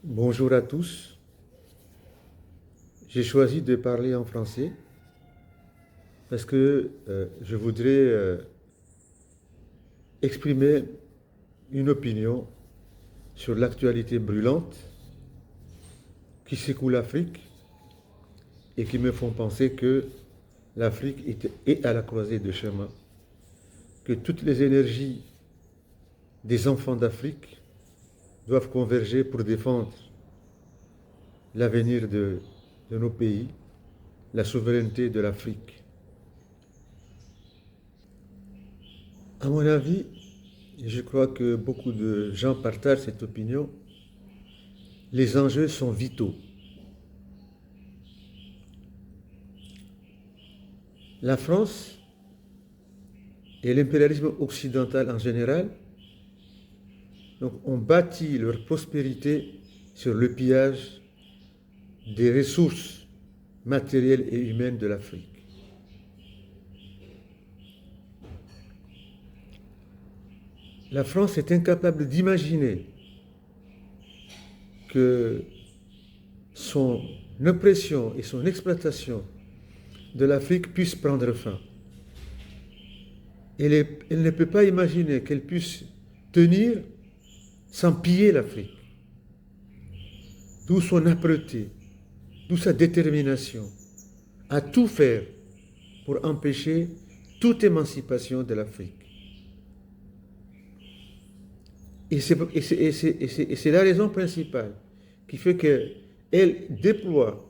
Bonjour à tous. J'ai choisi de parler en français parce que je voudrais exprimer une opinion sur l'actualité brûlante qui secoue l'Afrique et qui me font penser que l'Afrique est à la croisée de chemin, que toutes les énergies des enfants d'Afrique doivent converger pour défendre l'avenir de nos pays, la souveraineté de l'Afrique. À mon avis, et je crois que beaucoup de gens partagent cette opinion, les enjeux sont vitaux. La France et l'impérialisme occidental en général ont bâti leur prospérité sur le pillage des ressources matérielles et humaines de l'Afrique. La France est incapable d'imaginer que son oppression et son exploitation de l'Afrique puissent prendre fin. Elle ne peut pas imaginer qu'elle puisse tenir sans piller l'Afrique. D'où son âpreté, d'où sa détermination à tout faire pour empêcher toute émancipation de l'Afrique. Et c'est la raison principale qui fait qu'elle déploie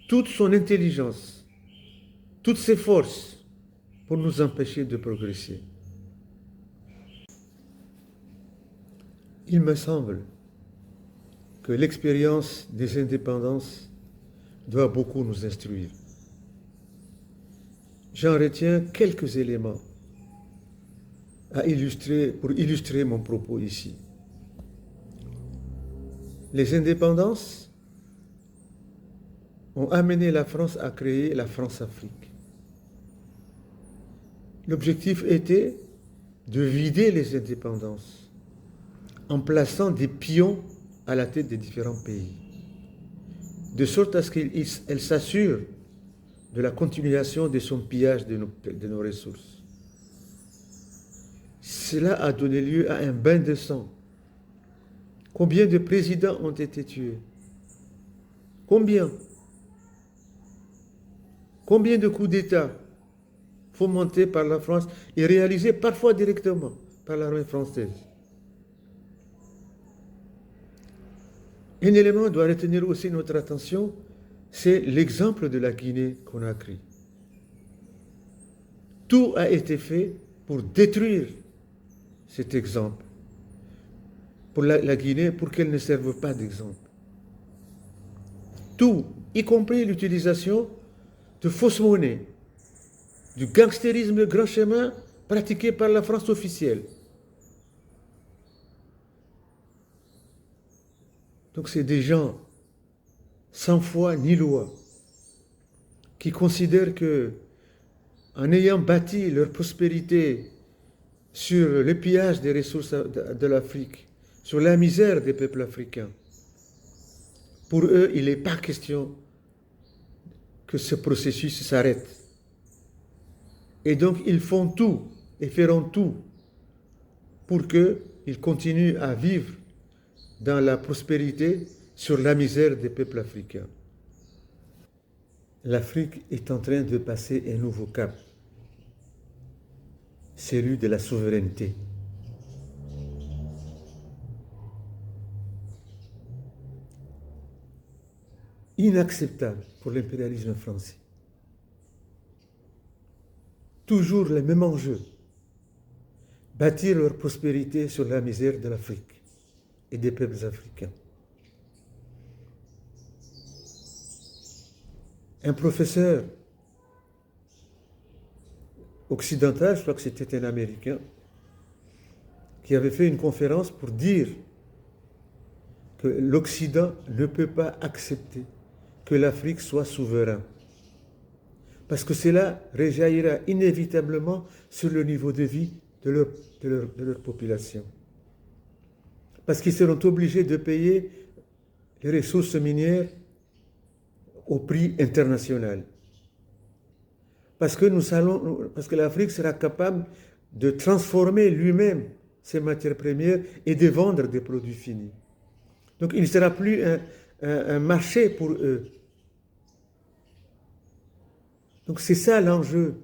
toute son intelligence, toutes ses forces pour nous empêcher de progresser. Il me semble que l'expérience des indépendances doit beaucoup nous instruire. J'en retiens quelques éléments pour illustrer mon propos ici. Les indépendances ont amené la France à créer la France-Afrique. L'objectif était de vider les indépendances en plaçant des pions à la tête des différents pays, de sorte à ce qu'elle s'assure de la continuation de son pillage de nos ressources. Cela a donné lieu à un bain de sang. Combien de présidents ont été tués? Combien? Combien de coups d'État fomentés par la France et réalisés parfois directement par l'armée française? Un élément doit retenir aussi notre attention, c'est l'exemple de la Guinée-Conakry. Tout a été fait pour détruire cet exemple, pour la Guinée, pour qu'elle ne serve pas d'exemple. Tout, y compris l'utilisation de fausses monnaies, du gangstérisme de grand chemin pratiqué par la France officielle. Donc c'est des gens sans foi ni loi qui considèrent que, en ayant bâti leur prospérité sur le pillage des ressources de l'Afrique, sur la misère des peuples africains, pour eux, il n'est pas question que ce processus s'arrête. Et donc, ils font tout et feront tout pour qu'ils continuent à vivre dans la prospérité sur la misère des peuples africains. L'Afrique est en train de passer un nouveau cap, celui de la souveraineté. Inacceptable pour l'impérialisme français. Toujours le même enjeu, bâtir leur prospérité sur la misère de l'Afrique et des peuples africains. Un professeur occidental, je crois que c'était un Américain, qui avait fait une conférence pour dire que l'Occident ne peut pas accepter que l'Afrique soit souverain. Parce que cela rejaillira inévitablement sur le niveau de vie de leur population. Parce qu'ils seront obligés de payer les ressources minières au prix international. Parce que l'Afrique sera capable de transformer lui-même ses matières premières et de vendre des produits finis. Donc il ne sera plus un marché pour eux. Donc c'est ça l'enjeu.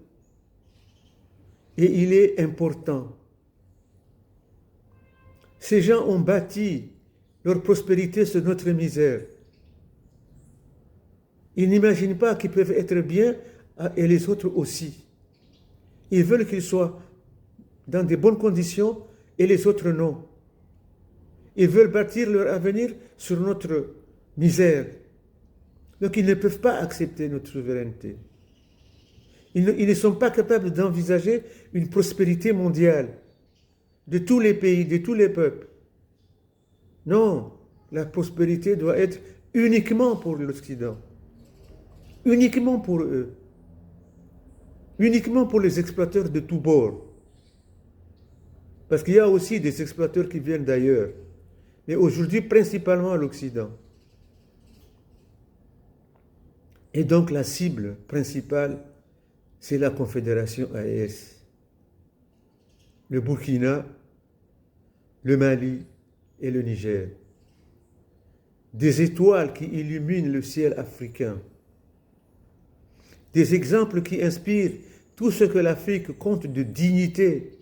Et il est important. Ces gens ont bâti leur prospérité sur notre misère. Ils n'imaginent pas qu'ils peuvent être bien et les autres aussi. Ils veulent qu'ils soient dans de bonnes conditions et les autres non. Ils veulent bâtir leur avenir sur notre misère. Donc ils ne peuvent pas accepter notre souveraineté. Ils ne sont pas capables d'envisager une prospérité mondiale de tous les pays, de tous les peuples. Non, la prospérité doit être uniquement pour l'Occident, uniquement pour eux, uniquement pour les exploiteurs de tous bords. Parce qu'il y a aussi des exploiteurs qui viennent d'ailleurs, mais aujourd'hui principalement à l'Occident. Et donc la cible principale, c'est la Confédération AES. Le Burkina, le Mali et le Niger. Des étoiles qui illuminent le ciel africain. Des exemples qui inspirent tout ce que l'Afrique compte de dignité,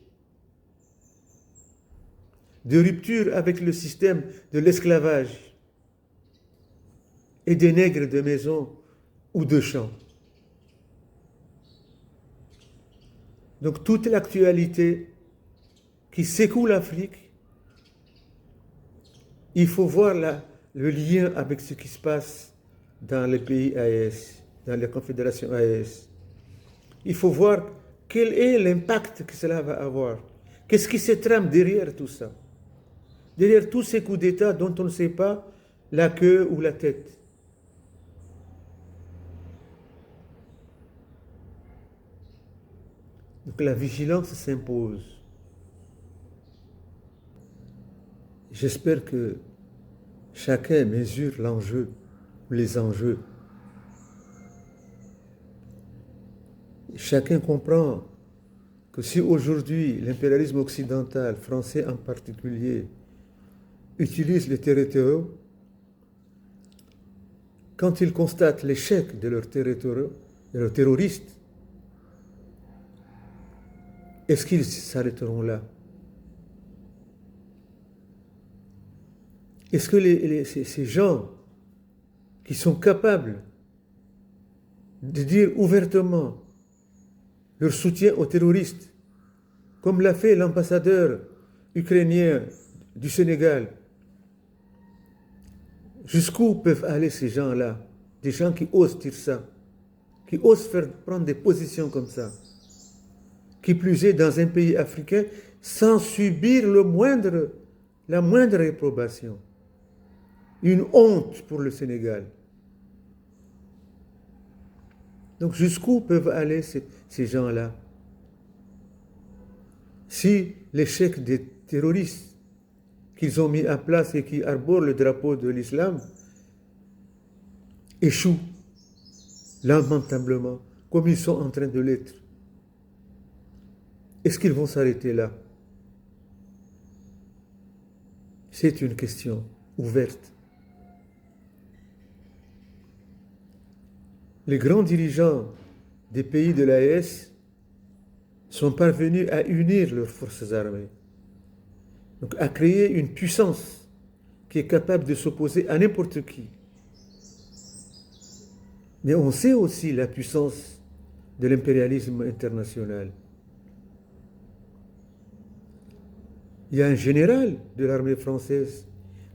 de rupture avec le système de l'esclavage et des nègres de maison ou de champ. Donc toute l'actualité qui secoue l'Afrique, il faut voir le lien avec ce qui se passe dans les pays AES, dans les confédérations AES. Il faut voir quel est l'impact que cela va avoir. Qu'est-ce qui se trame derrière tout ça? Derrière tous ces coups d'État dont on ne sait pas la queue ou la tête. Donc la vigilance s'impose. J'espère que chacun mesure l'enjeu, les enjeux. Chacun comprend que si aujourd'hui l'impérialisme occidental, français en particulier, utilise les territoriaux, quand ils constatent l'échec de leurs territoriaux, de leurs terroristes, est-ce qu'ils s'arrêteront là? Est-ce que ces gens qui sont capables de dire ouvertement leur soutien aux terroristes, comme l'a fait l'ambassadeur ukrainien du Sénégal, jusqu'où peuvent aller ces gens-là? Des gens qui osent dire ça, qui osent prendre des positions comme ça, qui plus est dans un pays africain, sans subir la moindre réprobation. Une honte pour le Sénégal. Donc jusqu'où peuvent aller ces gens-là? Si l'échec des terroristes qu'ils ont mis en place et qui arborent le drapeau de l'islam échoue lamentablement, comme ils sont en train de l'être, est-ce qu'ils vont s'arrêter là? C'est une question ouverte. Les grands dirigeants des pays de l'AES sont parvenus à unir leurs forces armées, donc à créer une puissance qui est capable de s'opposer à n'importe qui. Mais on sait aussi la puissance de l'impérialisme international. Il y a un général de l'armée française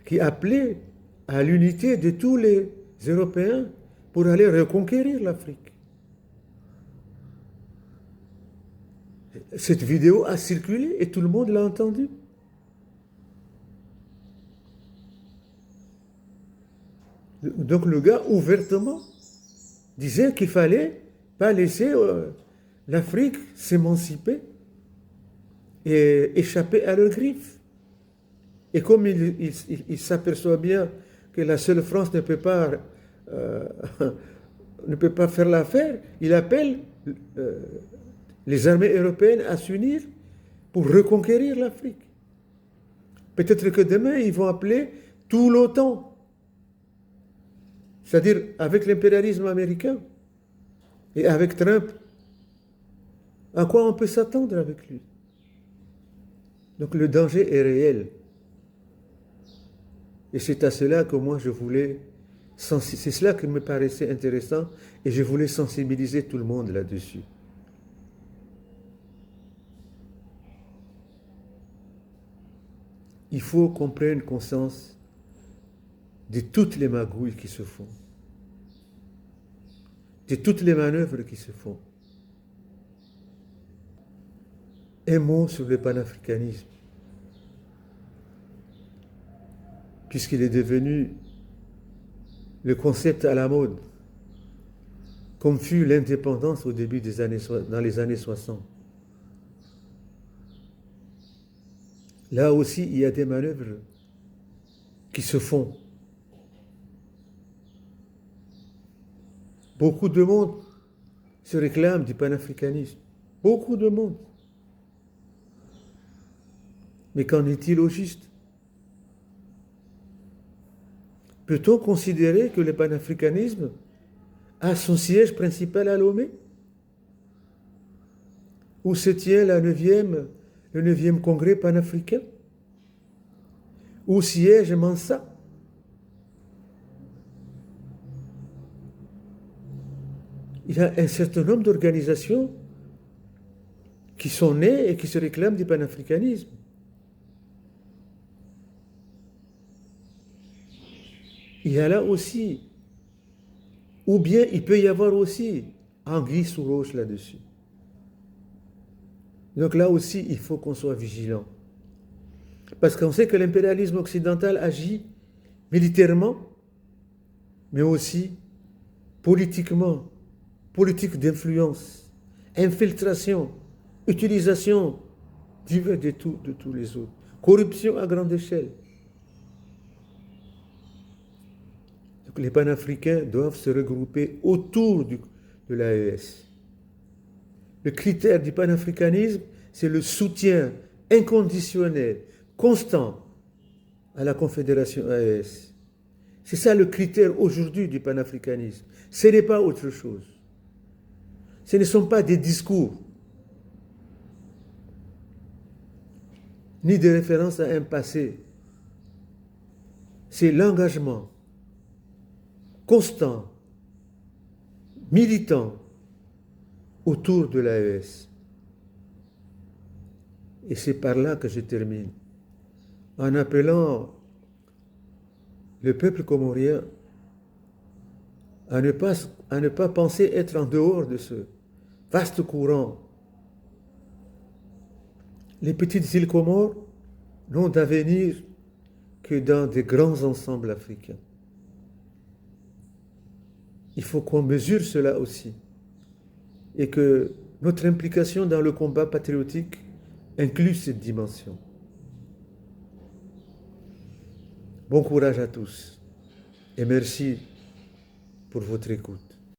qui appelait à l'unité de tous les Européens pour aller reconquérir l'Afrique. Cette vidéo a circulé et tout le monde l'a entendu. Donc le gars, ouvertement, disait qu'il ne fallait pas laisser l'Afrique s'émanciper et échapper à leurs griffes. Et comme il s'aperçoit bien que la seule France euh, ne peut pas faire l'affaire, il appelle euh, les armées européennes à s'unir pour reconquérir l'Afrique. Peut-être que demain, ils vont appeler tout l'OTAN, c'est-à-dire avec l'impérialisme américain et avec Trump. À quoi on peut s'attendre avec lui? Donc le danger est réel. Et c'est à cela que moi je voulais, c'est cela qui me paraissait intéressant et je voulais sensibiliser tout le monde là-dessus. Il faut qu'on prenne conscience de toutes les magouilles qui se font, de toutes les manœuvres qui se font. Un mot sur le panafricanisme, puisqu'il est devenu le concept à la mode, comme fut l'indépendance au début des années, dans les années 60. Là aussi, il y a des manœuvres qui se font. Beaucoup de monde se réclame du panafricanisme. Beaucoup de monde. Mais qu'en est-il au juste? Peut-on considérer que le panafricanisme a son siège principal à Lomé, où se tient le 9e congrès panafricain, où siège Mansa? Il y a un certain nombre d'organisations qui sont nées et qui se réclament du panafricanisme. Il y a là aussi, ou bien il peut y avoir aussi anguille sous roche là-dessus. Donc là aussi, il faut qu'on soit vigilant. Parce qu'on sait que l'impérialisme occidental agit militairement, mais aussi politiquement, politique d'influence, infiltration, utilisation de tous les autres, corruption à grande échelle. Donc les panafricains doivent se regrouper autour de l'AES. Le critère du panafricanisme, c'est le soutien inconditionnel, constant à la Confédération AES. C'est ça le critère aujourd'hui du panafricanisme. Ce n'est pas autre chose. Ce ne sont pas des discours, ni des références à un passé. C'est l'engagement constant, militant, autour de l'AES. Et c'est par là que je termine, en appelant le peuple comorien à ne pas penser être en dehors de ce vaste courant. Les petites îles Comores n'ont d'avenir que dans des grands ensembles africains. Il faut qu'on mesure cela aussi et que notre implication dans le combat patriotique inclut cette dimension. Bon courage à tous et merci pour votre écoute.